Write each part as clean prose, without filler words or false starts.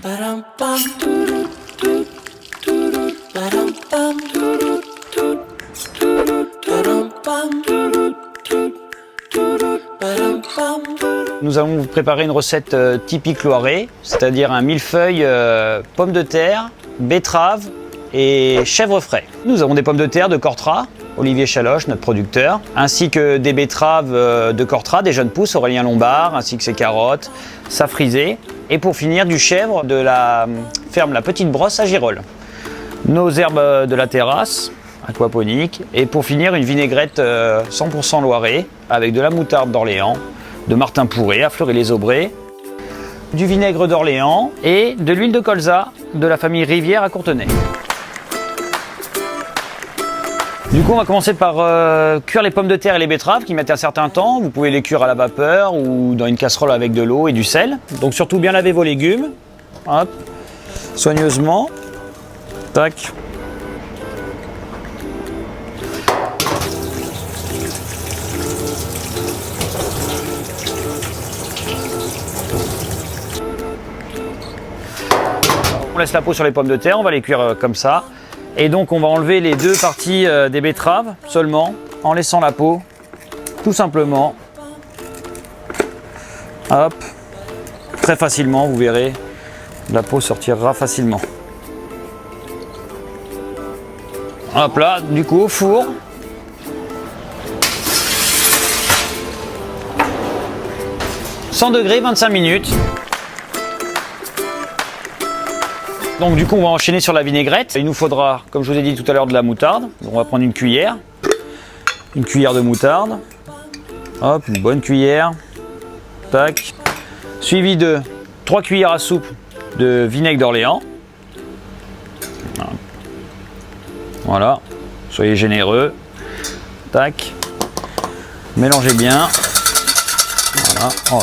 Nous allons vous préparer une recette typique loiret, c'est-à-dire un millefeuille pommes de terre, betterave et chèvre frais. Nous avons des pommes de terre de Cortra, Olivier Chaloche, notre producteur, ainsi que des betteraves de Cortra, des jeunes pousses, Aurélien Lombard, ainsi que ses carottes, sa frisée. Et pour finir, du chèvre de la ferme La Petite Brosse à Girolles. Nos herbes de la terrasse, aquaponique. Et pour finir, une vinaigrette 100% loiret, avec de la moutarde d'Orléans, de Martin Pourret à Fleury-les-Aubrais, du vinaigre d'Orléans et de l'huile de colza de la famille Rivière à Courtenay. Du coup, on va commencer par cuire les pommes de terre et les betteraves qui mettent un certain temps. Vous pouvez les cuire à la vapeur ou dans une casserole avec de l'eau et du sel. Donc surtout bien laver vos légumes. Hop. Soigneusement. Tac. On laisse la peau sur les pommes de terre, on va les cuire comme ça. Et donc on va enlever les deux parties des betteraves seulement, en laissant la peau, tout simplement. Hop, très facilement, vous verrez, la peau sortira facilement. Hop là, du coup au four. « 100 degrés, 25 minutes. Donc du coup on va enchaîner sur la vinaigrette. Il nous faudra, comme je vous ai dit tout à l'heure, de la moutarde. Donc, on va prendre une cuillère de moutarde. Hop, une bonne cuillère. Tac. Suivi de 3 cuillères à soupe de vinaigre d'Orléans. Voilà, soyez généreux. Tac. Mélangez bien. Voilà. Oh.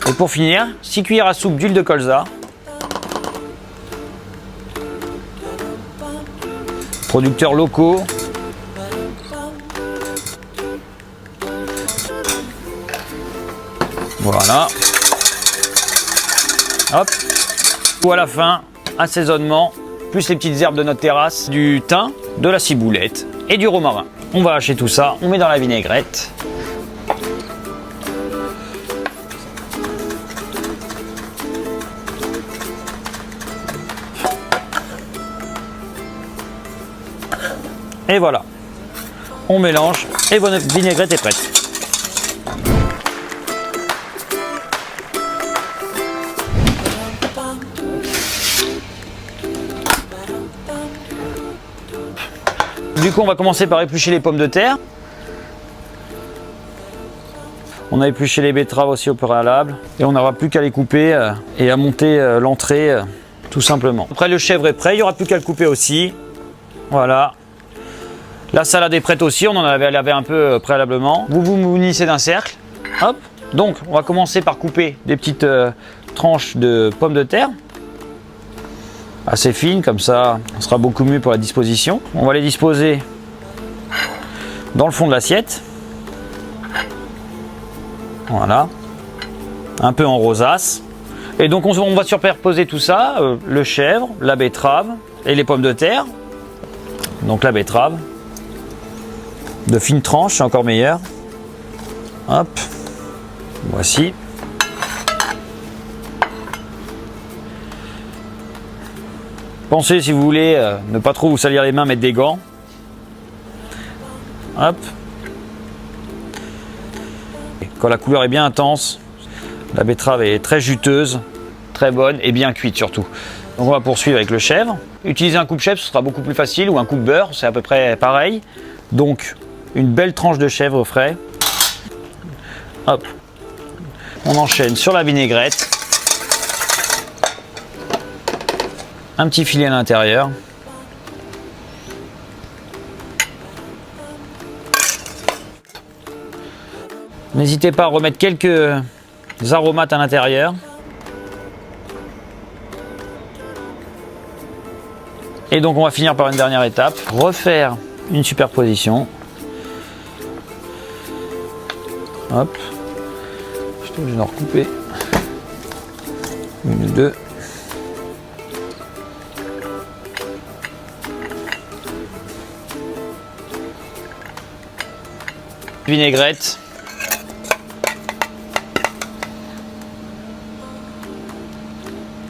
Et pour finir, 6 cuillères à soupe d'huile de colza. Producteurs locaux. Voilà. Hop. Ou à la fin, assaisonnement, plus les petites herbes de notre terrasse, du thym, de la ciboulette et du romarin. On va hacher tout ça, on met dans la vinaigrette. Et voilà, on mélange et votre vinaigrette est prête. Du coup, on va commencer par éplucher les pommes de terre. On a épluché les betteraves aussi au préalable. Et on n'aura plus qu'à les couper et à monter l'entrée tout simplement. Après, le chèvre est prêt, il n'y aura plus qu'à le couper aussi. Voilà. La salade est prête aussi, on en avait lavé un peu préalablement. Vous munissez d'un cercle. Hop. Donc, on va commencer par couper des petites tranches de pommes de terre. Assez fines, comme ça, on sera beaucoup mieux pour la disposition. On va les disposer dans le fond de l'assiette. Voilà. Un peu en rosace. Et donc, on va superposer tout ça, le chèvre, la betterave et les pommes de terre. Donc, la betterave. De fines tranches, c'est encore meilleur. Hop, voici. Pensez, si vous voulez, ne pas trop vous salir les mains, mettre des gants. Hop. Quand la couleur est bien intense, la betterave est très juteuse, très bonne et bien cuite surtout. Donc on va poursuivre avec le chèvre. Utiliser un coupe-chèvre, ce sera beaucoup plus facile, ou un coupe-beurre, c'est à peu près pareil. Donc, une belle tranche de chèvre frais. Hop. On enchaîne sur la vinaigrette. Un petit filet à l'intérieur. N'hésitez pas à remettre quelques aromates à l'intérieur. Et donc on va finir par une dernière étape. Refaire une superposition. Hop, je vais en recouper. Une, deux. Vinaigrette.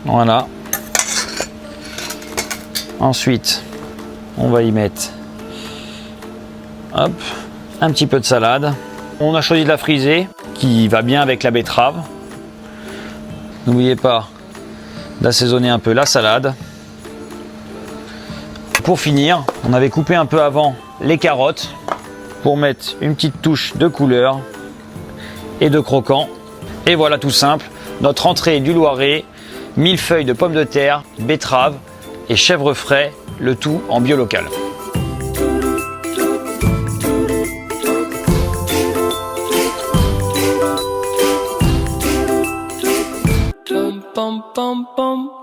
Voilà. Ensuite, on va y mettre hop, un petit peu de salade. On a choisi de la friser, qui va bien avec la betterave. N'oubliez pas d'assaisonner un peu la salade. Pour finir, on avait coupé un peu avant les carottes pour mettre une petite touche de couleur et de croquant. Et voilà, tout simple, notre entrée du Loiret, millefeuilles de pommes de terre, betterave et chèvre frais, le tout en bio local. Pom pom pom.